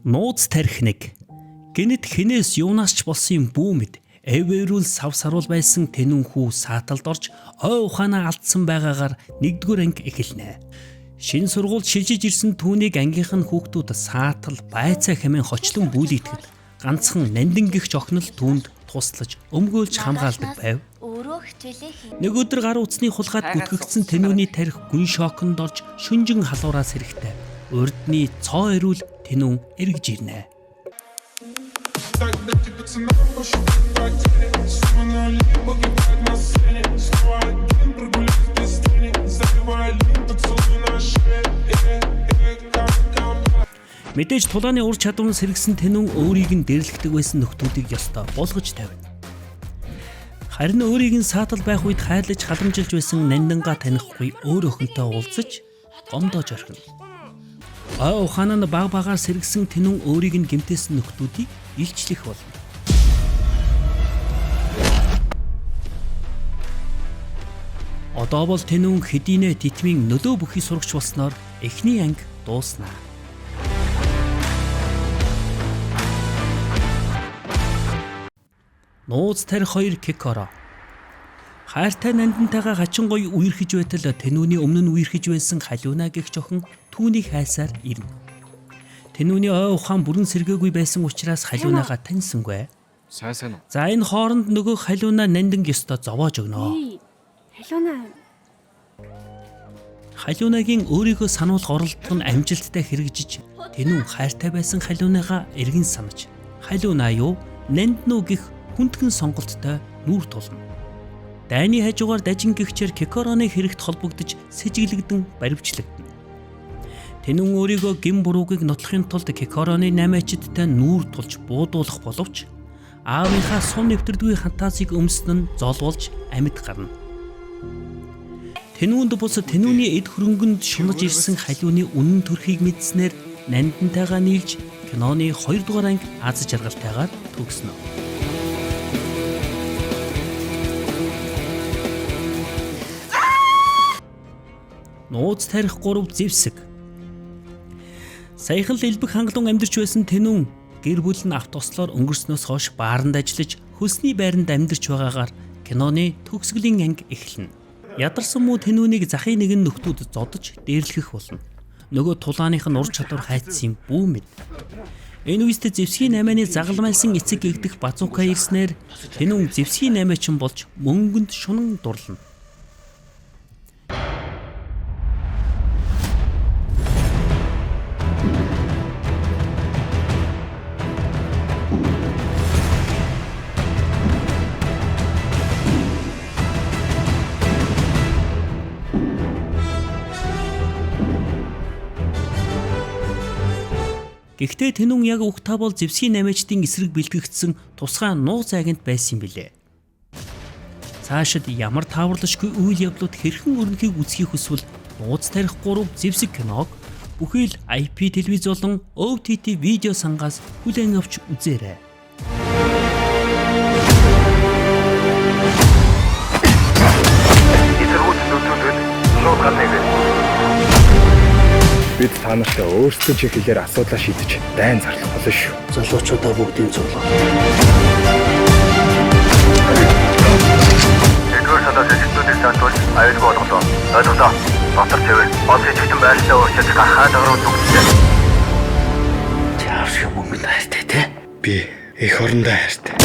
Нууц тарих нэг. Гэнэт хинээс юунаас ч болсон юм бүү мэд. Эвэрүүл сав саруул байсан тэнүүн хүү сааталд орж ой ухаанаа алдсан байгаагаар 1-р анги эхэлнэ. Шинэ сургуульд шилжиж ирсэн түүнийг ангийнх нь хүүхдүүд саатал байцаа хэмээн хочлон бүүлийтгэл ганцхан нандин гихч охин л түүнд туслаж өмгөөлж хамгаалдаг байв. Нэг өдөр гар утасны хулгайд гүтгэгдсэн тэнүүний тарих гүн шоконд орж шүнжин халуураас хэрэгтэй. Урдны цоо ирүүл тэнүүн эргэж ирнэ. Мэдээж тулааны ур чадвар сэргсэн тэнүүн өөрийг нь дэрлэгдэг байсан нөхдүүдийг ёстой болгож тавина. Харин өөрийг нь саатал байх үед хайрлаж халамжилж байсан нандингаа танихгүй өөр охинтой уулзаж гомдоож орхино. Ой ухаанаа нь баг багаар сэргсэн тэнүүн өөрийг нь гэмтээсэн нөхдүүдийг илчлэх болно. Одоо бол тэнүүн хэдийнэ титмийн нөлөө бүхий сурагч болсноор эхний анги дууснаа. Нууц тарих 2 Кикоро. Хайртай нандинтайгаа хачин гоё үерхэж байтал тэнүүний өмнө нь үерхэж байсан халиуна гихч охин түүнийг хайсаар ирнэ. Тэнүүний ой ухаан бүрэн сэргээгүй байсан учраас халиунагаа таньсангүй. Сайн уу? За энэ хооронд нөгөө халиуна нандин ёстой зовоож өгнө. Халиунагийн өөрийгөө сануулах оролдох нь амжилттай хэрэгжиж тэнүүн хайртай байсан халиунагаа эргэн санаж халиуна юу нанднуу гих хүндхэн сонголттой нүүр тулна. Дайны хажуугаар дажин гихчээр Кикороны хэрэгт холбогдож сэжиглэгдэн баривчлагдана. Тэнүүн өөрийгөө гин буруугийг нотлохын тулд Кикороны намайчдтай нүүр тулж буудуулах боловч аавынхаа сум нэвтрдгүй фантазийг өмснөн золболж амьд гарна. Тэнүүнд бус тэнүүний эд хөрөнгөнд шунаж ирсэн халиуны үнэн төрхийг мэдснээр нандинтайгаа нийлж киноны 2-р анги аз жаргалтайгаар төгснө. Нууц тарих 3 Зевсэг. Саяхан л элбэг хангалуун амьдарч байсан тэнүүн гэр бүл нь автослоор өнгөрснөөс хойш бааранд ажиллаж хөлсний байранд амьдарч байгаагаар киноны төгсгөлийн анги эхэлнэ. Ядарсан муу тэнүүнийг захын нэгэн нөхдүүд зодож дээрлэх болно. Нөгөө тулааных нь ур чадвар хайцсан юм бүү мэд. Энэ үест Зевсгийн 8-ны загалмайлсан эцэг гэгдэх базуука ирснээр тэнүүн Зевсгийн 8-чин болж мөнгөнд шунан дурлана. Гэхдээ тэнүүн яг угтаа бол Зевсгийн 8-чдын эсрэг бэлтгэгдсэн тусгай нууц агент байсан юм билээ. Цаашид ямар тааварлашгүй үйл явдлууд хэрхэн өрнөхийг үзхийг хүсвэл нууц тарих 3 Зевсэг киног бүхий л IP телевиз болон OTT видео сангаас хүлээн авч үзээрэй. Бид та нартай өөрсдөө ч хэлээр асуудлаа шийдэж дайн зарлах болно шүү. Залуучуудаа бүгдийг зурлаа. Эдгээр садаас эцэгтүүдээс тантуул аюулгүй болголоо. Ойлголоо. Дотор цэвэр. Ол хэвчэн байрлалаа өөрчилж гарахаа дагруу зүгтээ. Чааш юм мөнгөнд хайртай те? Би эх орондоо хайртай.